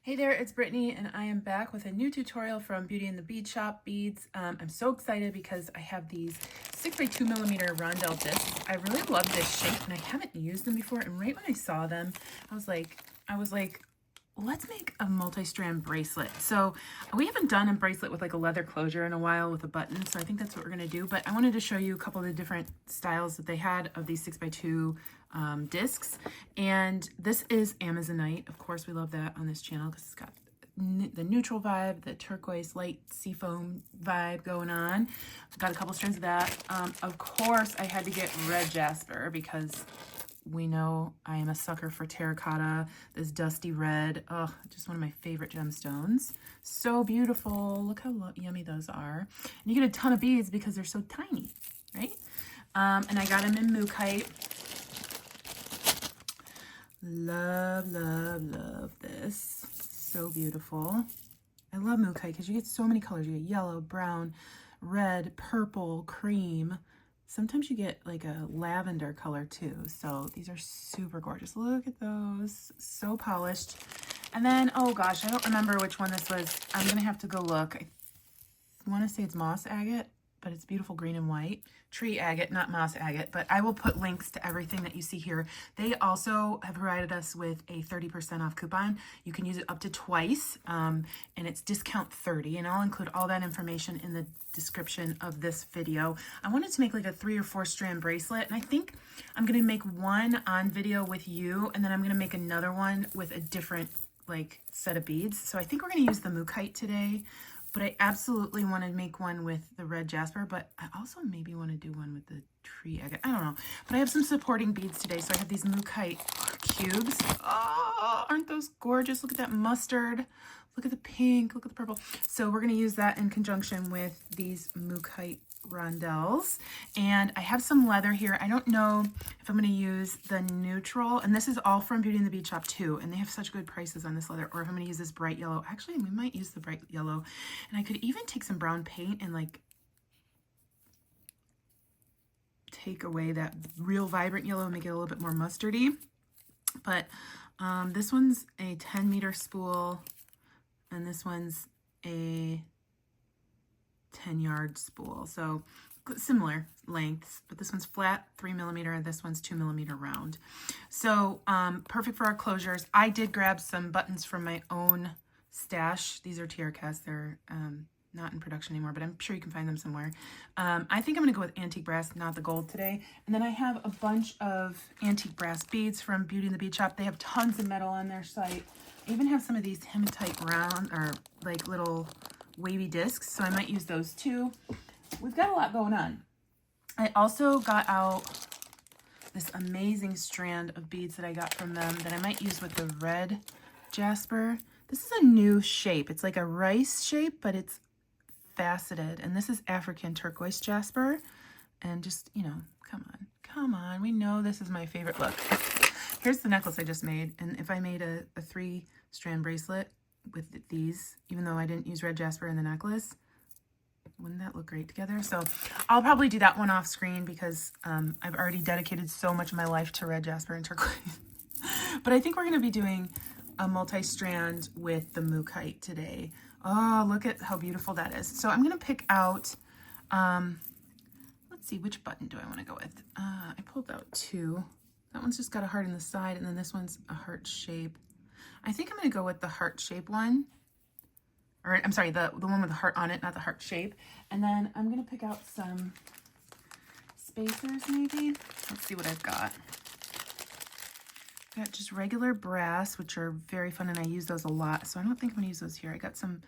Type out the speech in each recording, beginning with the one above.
Hey there, it's Brittany and I am back with a new tutorial from Beauty and the Bead Shop Beads. I'm so excited because I have these 6x2mm rondelle discs. I really love this shape and I haven't used them before, and right when I saw them, I was like, let's make a multi-strand bracelet. So we haven't done a bracelet with like a leather closure in a while with a button, so I think that's what we're gonna do. But I wanted to show you a couple of the different styles that they had of these 6x2 discs. And this is Amazonite. Of course, we love that on this channel because it's got the neutral vibe, the turquoise light seafoam vibe going on. I've got a couple strands of that. Of course, I had to get red jasper because we know I am a sucker for terracotta, this dusty red. Oh, just one of my favorite gemstones. So beautiful. Look how yummy those are. And you get a ton of beads because they're so tiny, right? And I got them in Mookaite. Love, love, love this. So beautiful. I love Mookaite because you get so many colors. You get yellow, brown, red, purple, cream. Sometimes you get like a lavender color too. So these are super gorgeous. Look at those. So polished. And then, oh gosh, I don't remember which one this was. I'm going to have to go look. I want to say it's moss agate, but it's beautiful green and white. Tree agate, not moss agate, but I will put links to everything that you see here. They also have provided us with a 30% off coupon. You can use it up to twice, and it's discount 30, and I'll include all that information in the description of this video. I wanted to make like a 3 or 4 strand bracelet, and I think I'm gonna make one on video with you, and then I'm gonna make another one with a different like set of beads. So I think we're gonna use the Mookaite today. But I absolutely want to make one with the red jasper, but I also maybe want to do one with the tree agate. I don't know. But I have some supporting beads today, so I have these Mookaite cubes. Oh, aren't those gorgeous? Look at that mustard. Look at the pink. Look at the purple. So we're going to use that in conjunction with these Mookaite rondelles. And I have some leather here. I don't know if I'm going to use the neutral, and this is all from Beauty and the Bead Shop too, and they have such good prices on this leather, or if I'm going to use this bright yellow. Actually, we might use the bright yellow, and I could even take some brown paint and like take away that real vibrant yellow and make it a little bit more mustardy. But this one's a 10-meter spool, and this one's a 10-yard spool, so similar lengths, but this one's flat 3mm and this one's 2mm round. So perfect for our closures. I did grab some buttons from my own stash. These are tiara casts. They're not in production anymore, but I'm sure you can find them somewhere. I think I'm gonna go with antique brass, not the gold today. And then I have a bunch of antique brass beads from Beauty and the Bead Shop. They have tons of metal on their site. I even have some of these hematite round or like little wavy discs, so I might use those too. We've got a lot going on. I also got out this amazing strand of beads that I got from them that I might use with the red jasper. This is a new shape. It's like a rice shape, but it's faceted, and this is African turquoise jasper. And just, you know, come on, we know this is my favorite look. Here's the necklace I just made, and if I made a 3-strand bracelet with these, even though I didn't use red jasper in the necklace, wouldn't that look great together? So I'll probably do that one off screen because I've already dedicated so much of my life to red jasper and turquoise. But I think we're going to be doing a multi-strand with the Mookaite today. Oh, look at how beautiful that is. So I'm going to pick out, let's see, which button do I want to go with? I pulled out 2. That one's just got a heart in the side, and then this one's a heart shape. I think I'm going to go with the heart shape one. Or I'm sorry, the one with the heart on it, not the heart shape. And then I'm going to pick out some spacers maybe. Let's see what I've got. I've got just regular brass, which are very fun, and I use those a lot. So I don't think I'm going to use those here. I got some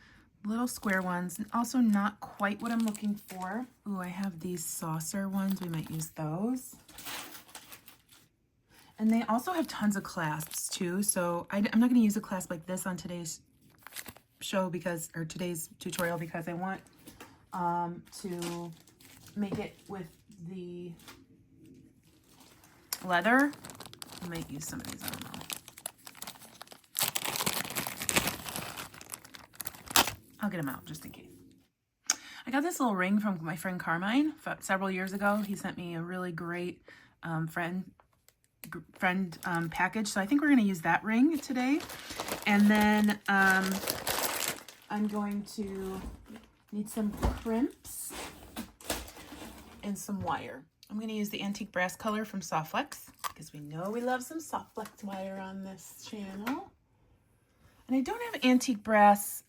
little square ones, and also not quite what I'm looking for. Ooh, I have these saucer ones. We might use those. And they also have tons of clasps too. So I'm not going to use a clasp like this on today's show or today's tutorial because I want to make it with the leather. I might use some of these, I don't know. I'll get them out just in case. I got this little ring from my friend Carmine several years ago. He sent me a really great friend friend package. So I think we're going to use that ring today. And then I'm going to need some crimps and some wire. I'm going to use the antique brass color from Soft Flex because we know we love some Soft Flex wire on this channel. And I don't have antique brass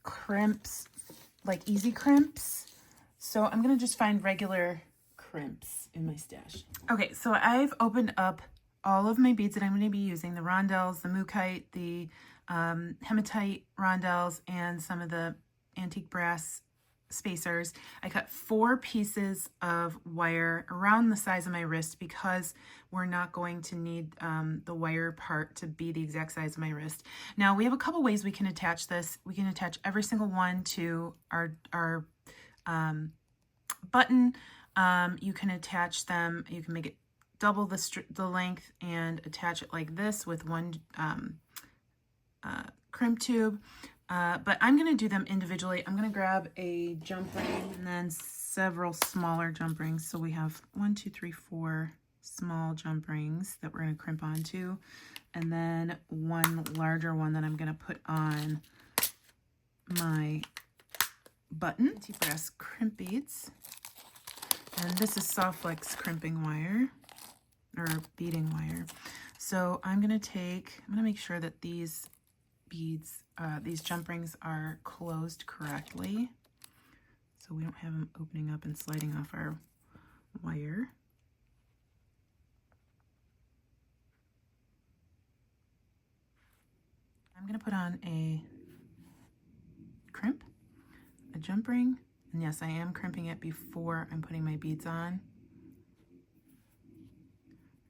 crimps, like easy crimps. So I'm going to just find regular crimps in my stash. Okay, so I've opened up all of my beads that I'm going to be using, the rondelles, the Mookaite, the hematite rondelles, and some of the antique brass spacers. I cut 4 pieces of wire around the size of my wrist because we're not going to need the wire part to be the exact size of my wrist. Now we have a couple ways we can attach this. We can attach every single one to our button. You can attach them, you can make it double the length and attach it like this with one crimp tube. But I'm going to do them individually. I'm going to grab a jump ring and then several smaller jump rings. So we have 1, 2, 3, 4 small jump rings that we're going to crimp onto. And then one larger one that I'm going to put on my button. Antique brass crimp beads. And this is Soft Flex crimping wire or beading wire. So I'm going to make sure that these beads, these jump rings are closed correctly. So we don't have them opening up and sliding off our wire. I'm going to put on a crimp, a jump ring, and yes, I am crimping it before I'm putting my beads on.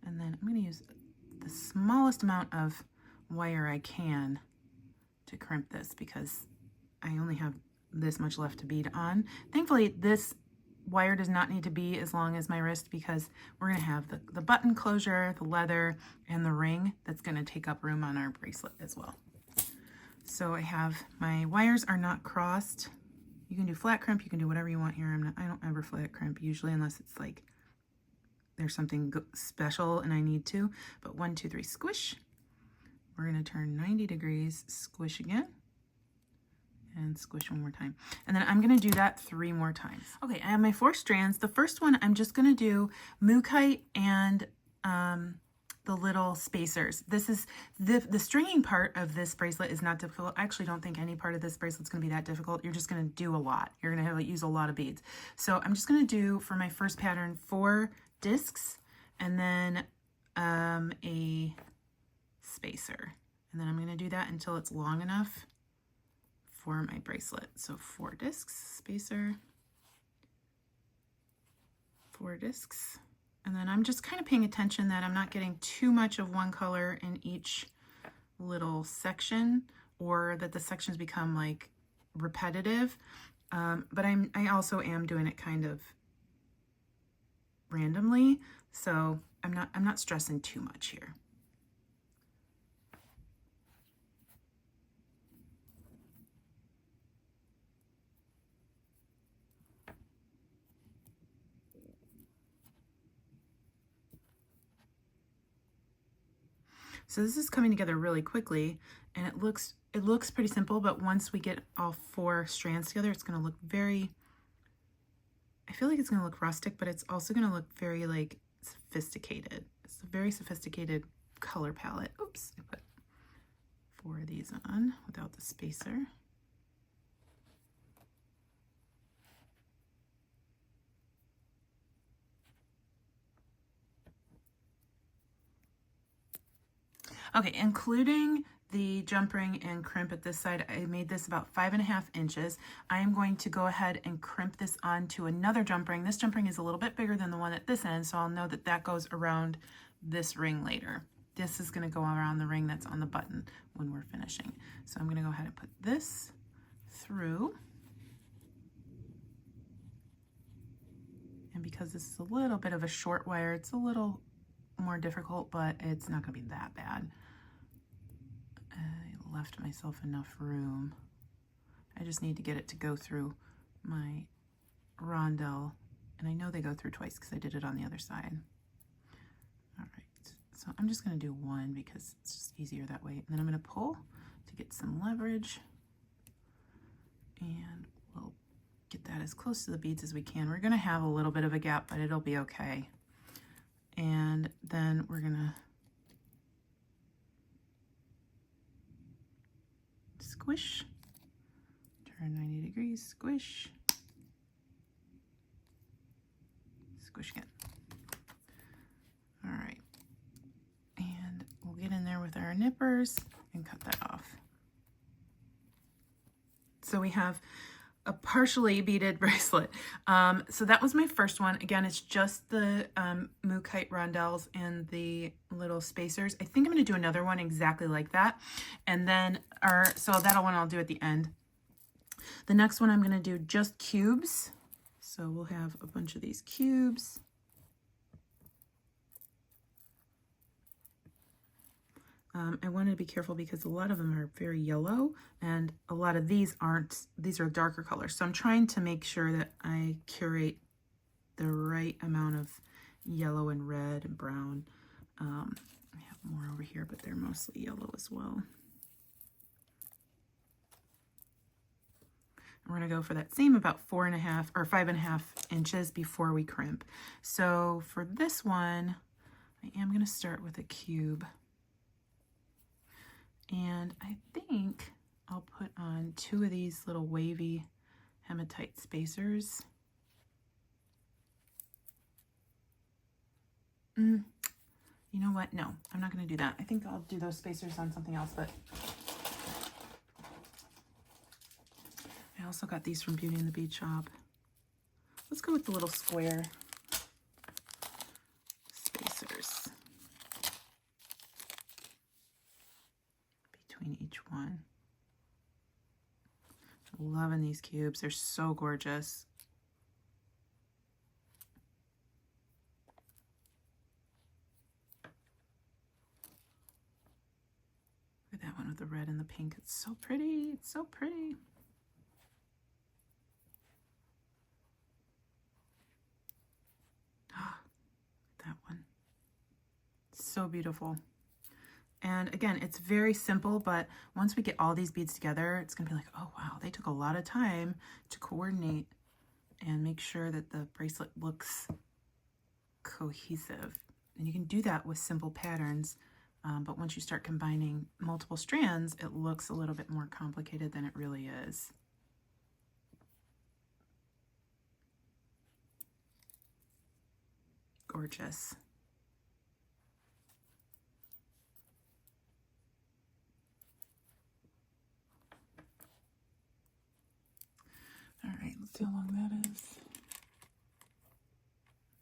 And then I'm going to use the smallest amount of wire I can to crimp this because I only have this much left to bead on. Thankfully, this wire does not need to be as long as my wrist because we're going to have the button closure, the leather, and the ring that's going to take up room on our bracelet as well. So I have, my wires are not crossed. You can do flat crimp, you can do whatever you want here. I don't ever flat crimp usually unless it's like there's something special and I need to. But 1, 2, 3, squish. We're going to turn 90 degrees, squish again, and squish one more time. And then I'm going to do that 3 more times. Okay, I have my 4 strands. The first one, I'm just going to do Mookaite and the little spacers. This is the stringing part of this bracelet is not difficult. I actually don't think any part of this bracelet is going to be that difficult. You're just going to do a lot. You're going to have to use a lot of beads. So I'm just going to do, for my first pattern, 4 discs and then a spacer. And then I'm going to do that until it's long enough for my bracelet. So 4 discs, spacer, 4 discs. And then I'm just kind of paying attention that I'm not getting too much of one color in each little section or that the sections become like repetitive. But I also am doing it kind of randomly. So I'm not stressing too much here. So this is coming together really quickly and it looks pretty simple, but once we get all 4 strands together, it's going to look very, I feel like it's going to look rustic, but it's also going to look very like sophisticated. It's a very sophisticated color palette. Oops, I put 4 of these on without the spacer. Okay, including the jump ring and crimp at this side, I made this about 5.5 inches. I am going to go ahead and crimp this onto another jump ring. This jump ring is a little bit bigger than the one at this end, so I'll know that that goes around this ring later. This is going to go around the ring that's on the button when we're finishing. So I'm going to go ahead and put this through. And because this is a little bit of a short wire, it's a little more difficult, but it's not going to be that bad. I left myself enough room. I just need to get it to go through my rondelle, and I know they go through twice because I did it on the other side. All I'm just going to do one because it's just easier that way. And then I'm going to pull to get some leverage. And we'll get that as close to the beads as we can. We're going to have a little bit of a gap, but it'll be okay. And then we're going to squish, turn 90 degrees, squish, squish again. All right. And we'll get in there with our nippers and cut that off. So we have a partially beaded bracelet. So that was my first one. Again, it's just the Mookaite rondelles and the little spacers. I think I'm going to do another one exactly like that. And then so that one I'll do at the end. The next one I'm going to do just cubes. So we'll have a bunch of these cubes. I wanted to be careful because a lot of them are very yellow and a lot of these aren't. These are darker colors. So I'm trying to make sure that I curate the right amount of yellow and red and brown. I have more over here, but they're mostly yellow as well. We're going to go for that same about 4.5 or 5.5 inches before we crimp. So for this one, I am going to start with a cube. And I think I'll put on 2 of these little wavy hematite spacers. You know what? No, I'm not going to do that. I think I'll do those spacers on something else, but I also got these from Beauty and the Bead Shop. Let's go with the little square spacers between each one. Loving these cubes. They're so gorgeous. Look at that one with the red and the pink. It's so pretty. It's so pretty. That one. So beautiful. And again, it's very simple, but once we get all these beads together, it's gonna be like, oh wow, they took a lot of time to coordinate and make sure that the bracelet looks cohesive. And you can do that with simple patterns, but once you start combining multiple strands, it looks a little bit more complicated than it really is. Gorgeous. All right, let's see how long that is.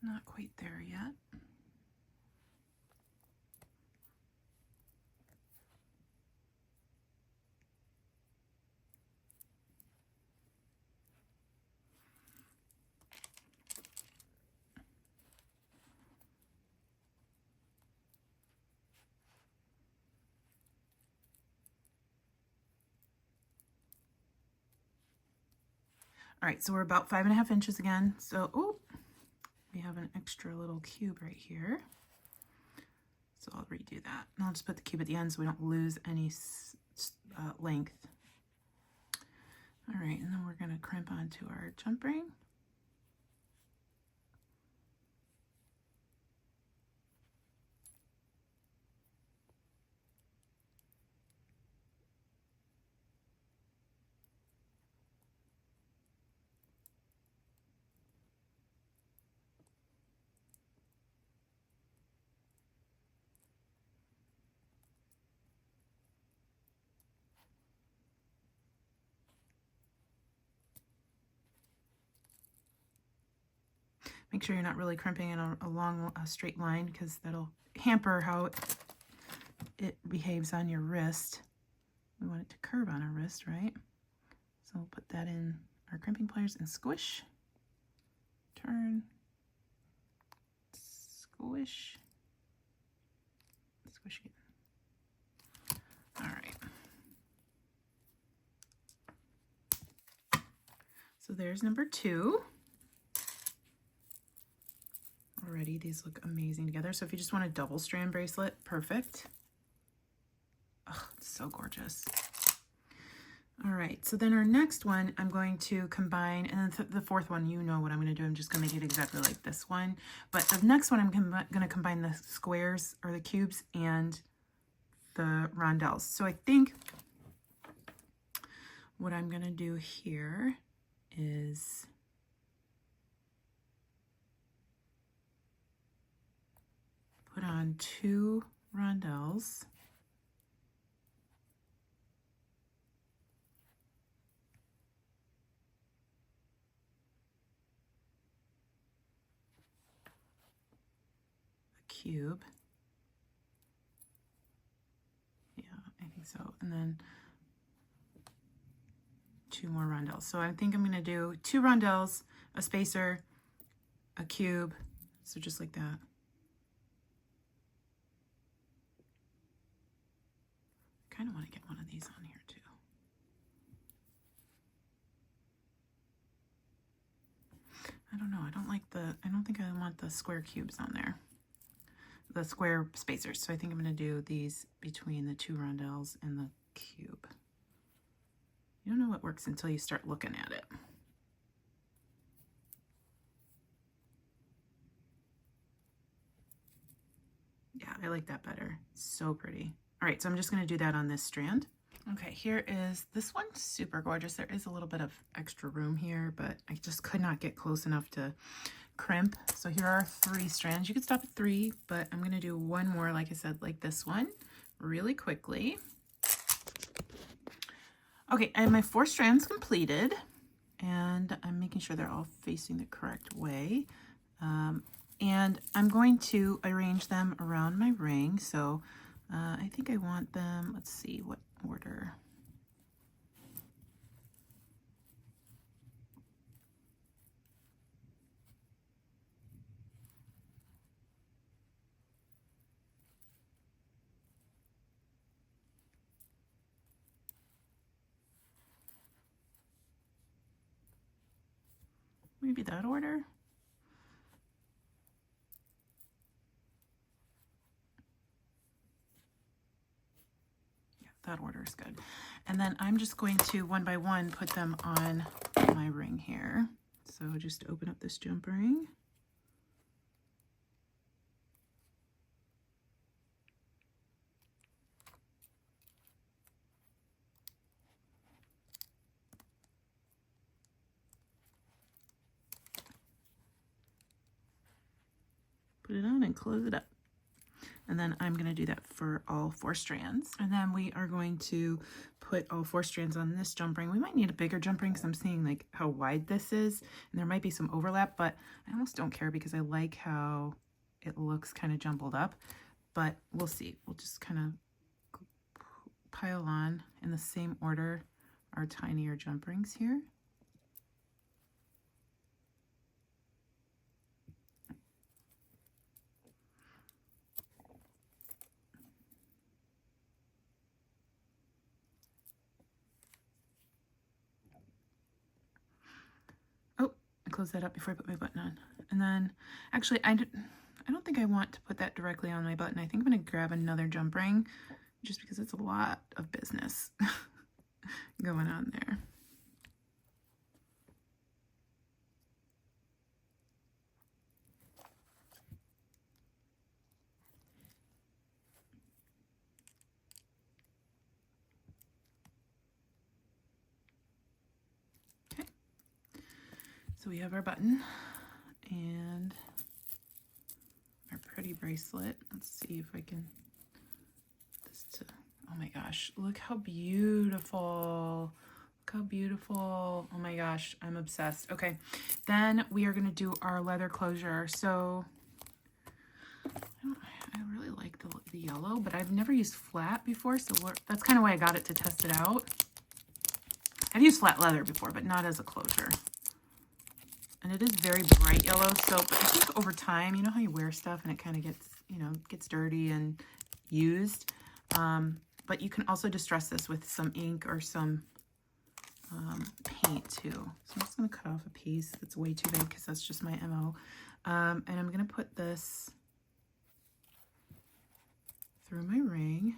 Not quite there yet. All right, so we're about 5.5 inches again. So, oh, we have an extra little cube right here. So I'll redo that. And I'll just put the cube at the end so we don't lose any length. All right, and then we're gonna crimp onto our jump ring. Make sure you're not really crimping in along a straight line because that'll hamper how it behaves on your wrist. We want it to curve on our wrist, right? So we'll put that in our crimping pliers and squish, turn, squish, squish again. All right. So there's number 2. already. These look amazing together. So if you just want a double strand bracelet, perfect. Oh, it's so gorgeous. All right, so then our next one, I'm going to combine, and then the fourth one, you know what I'm going to do. I'm just going to make it exactly like this one. But the next one, I'm going to combine the squares or the cubes and the rondelles. So I think what I'm going to do here is put on 2 rondelles. Cube. Yeah, I think so. And then 2 more rondelles. So I think I'm going to do 2 rondelles, a spacer, a cube. So just like that. I kind of want to get one of these on here too. I don't know. I don't think I want the square cubes on there. The square spacers. So I think I'm going to do these between the 2 rondelles and the cube. You don't know what works until you start looking at it. Yeah, I like that better. So pretty. All right, so I'm just going to do that on this strand. Okay, here is this one. Super gorgeous. There is a little bit of extra room here, but I just could not get close enough to crimp. So here are 3 strands. You could stop at 3, but I'm going to do one more, like I said, like this one, really quickly. Okay, I have my 4 strands completed, and I'm making sure they're all facing the correct way. And I'm going to arrange them around my ring. So I think I want them, let's see what order. Maybe that order. Yeah, that order is good. And then I'm just going to one by one put them on my ring here. So just open up this jump ring. Put it on and close it up. And then I'm going to do that for all 4 strands. And then we are going to put all 4 strands on this jump ring. We might need a bigger jump ring because I'm seeing like how wide this is. And there might be some overlap, but I almost don't care because I like how it looks kind of jumbled up. But we'll see. We'll just kind of pile on in the same order our tinier jump rings here. Close that up before I put my button on. And then actually I don't think I want to put that directly on my button. I think I'm going to grab another jump ring just because it's a lot of business going on there. Okay. So we have our button and our pretty bracelet. Let's see if I can this to, oh my gosh, look how beautiful. Look how beautiful. Oh my gosh, I'm obsessed. Okay, then we are going to do our leather closure. So I really like the yellow, but I've never used flat before, so that's kind of why I got it to test it out. I've used flat leather before, but not as a closure. And it is very bright yellow, so but I think over time, you know how you wear stuff and it kind of gets, you know, gets dirty and used. But you can also distress this with some ink or some paint too. So I'm just going to cut off a piece that's way too big because that's just my MO. And I'm going to put this through my ring.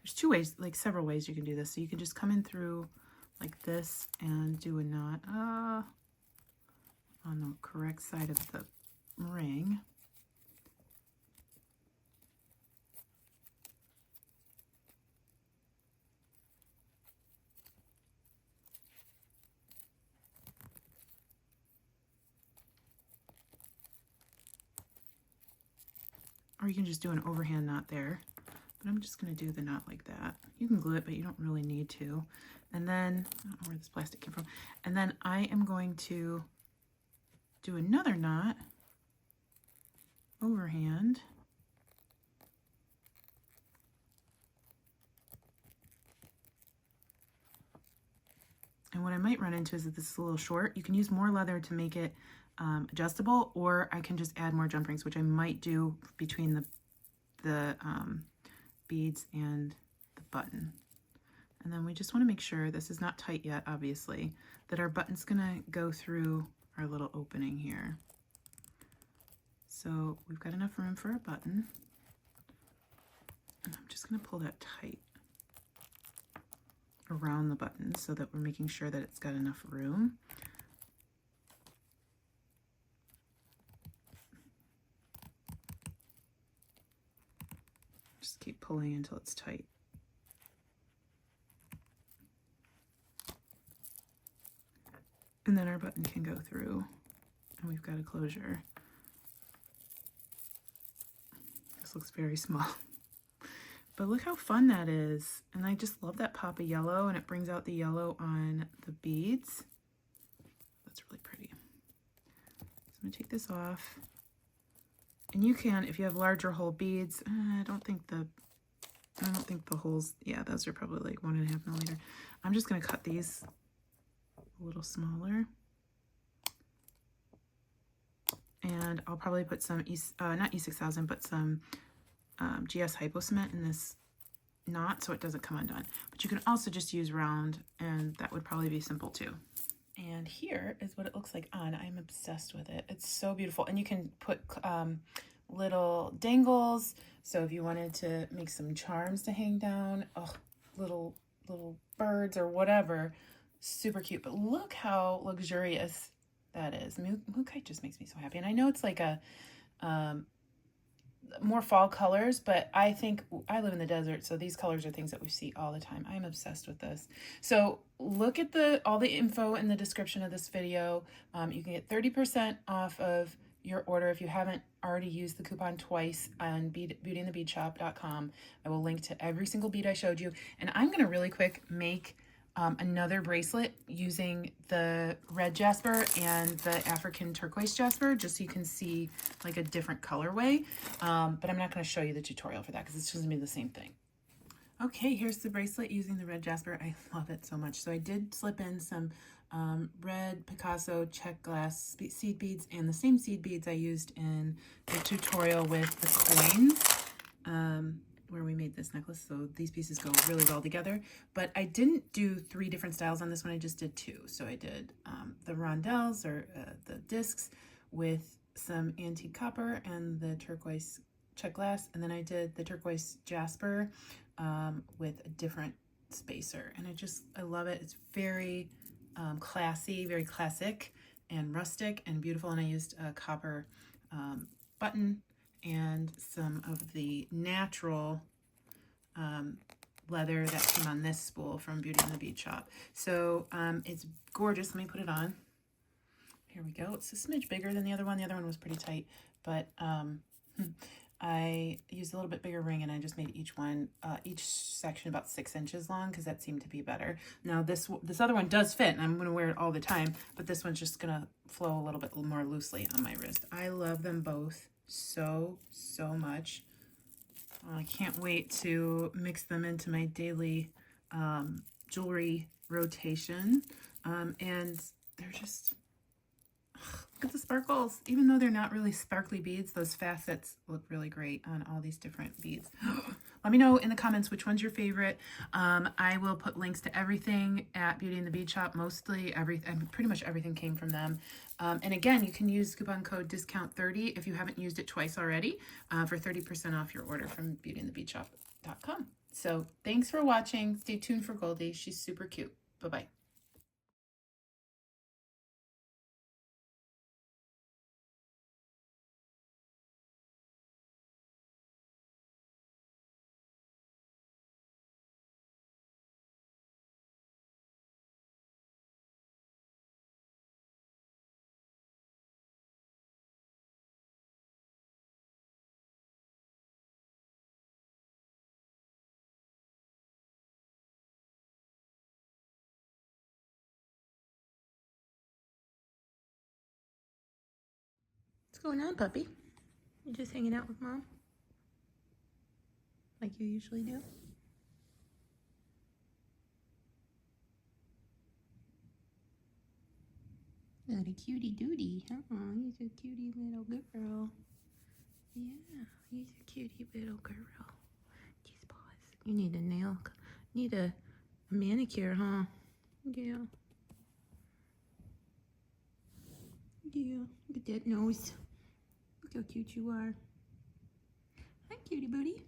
There's two ways, like several ways you can do this. So you can just come in through like this and do a knot on the correct side of the ring. Or you can just do an overhand knot there. But I'm just going to do the knot like that. You can glue it, but you don't really need to. And then, I don't know where this plastic came from. And then I am going to do another knot overhand. And what I might run into is that this is a little short. You can use more leather to make it adjustable, or I can just add more jump rings, which I might do between the beads and the button. And then we just want to make sure this is not tight yet, obviously, that our button's gonna go through our little opening here. So we've got enough room for a button. And I'm just gonna pull that tight around the button so that we're making sure that it's got enough room. Just keep pulling until it's tight. And then our button can go through and we've got a closure. This looks very small. But look how fun that is. And I just love that pop of yellow, and it brings out the yellow on the beads. That's really pretty. So I'm gonna take this off. And you can, if you have larger hole beads, I don't think the holes, yeah, those are probably like 1.5 millimeter. I'm just gonna cut these a little smaller. And I'll probably put some, not E6000, but some GS Hypo Cement in this knot so it doesn't come undone. But you can also just use round, and that would probably be simple too. And here is what it looks like on. I'm obsessed with it. It's so beautiful. And you can put little dangles. So if you wanted to make some charms to hang down, oh, little birds or whatever, super cute. But look how luxurious that is. Mookaite just makes me so happy. And I know it's like a more fall colors, but I think I live in the desert, so these colors are things that we see all the time. I'm obsessed with this. So look at all the info in the description of this video. You can get 30% off of your order if you haven't already used the coupon twice on beadingthebeadshop.com. I will link to every single bead I showed you, and I'm going to really quick make another bracelet using the red jasper and the African turquoise jasper, just so you can see like a different colorway. But I'm not going to show you the tutorial for that because it's just going to be the same thing. Okay, here's the bracelet using the red jasper. I love it so much. So I did slip in some red Picasso check glass seed beads, and the same seed beads I used in the tutorial with the coins. Where we made this necklace, so these pieces go really well together. But I didn't do 3 different styles on this one, I just did 2. So I did the rondelles, or the discs, with some antique copper and the turquoise check glass, and then I did the turquoise jasper with a different spacer. And I love it. It's very classy, very classic and rustic and beautiful. And I used a copper button and some of the natural leather that came on this spool from Beauty and the Bead Shop. So it's gorgeous. Let me put it on. Here we go. It's a smidge bigger than the other one. The other one was pretty tight, but I used a little bit bigger ring, and I just made each section about 6 inches long because that seemed to be better. Now this other one does fit, and I'm going to wear it all the time, but this one's just going to flow a little bit more loosely on my wrist. I love them both so much. I can't wait to mix them into my daily jewelry rotation. And they're just, look at the sparkles. Even though they're not really sparkly beads, those facets look really great on all these different beads. Let me know in the comments which one's your favorite. I will put links to everything at Beauty and the Bead Shop. Mostly everything, pretty much everything came from them. And again, you can use coupon code discount30 if you haven't used it twice already for 30% off your order from beautyandthebeadshop.com. So thanks for watching. Stay tuned for Goldie. She's super cute. Bye-bye. What's going on, puppy? You just hanging out with Mom? Like you usually do? Little cutie doody. He's a cutie little girl. Yeah, he's a cutie little girl. Kiss paws. You need a nail. Need a manicure, huh? Yeah. Yeah. Look at that nose. Look how cute you are. Hi, cutie booty.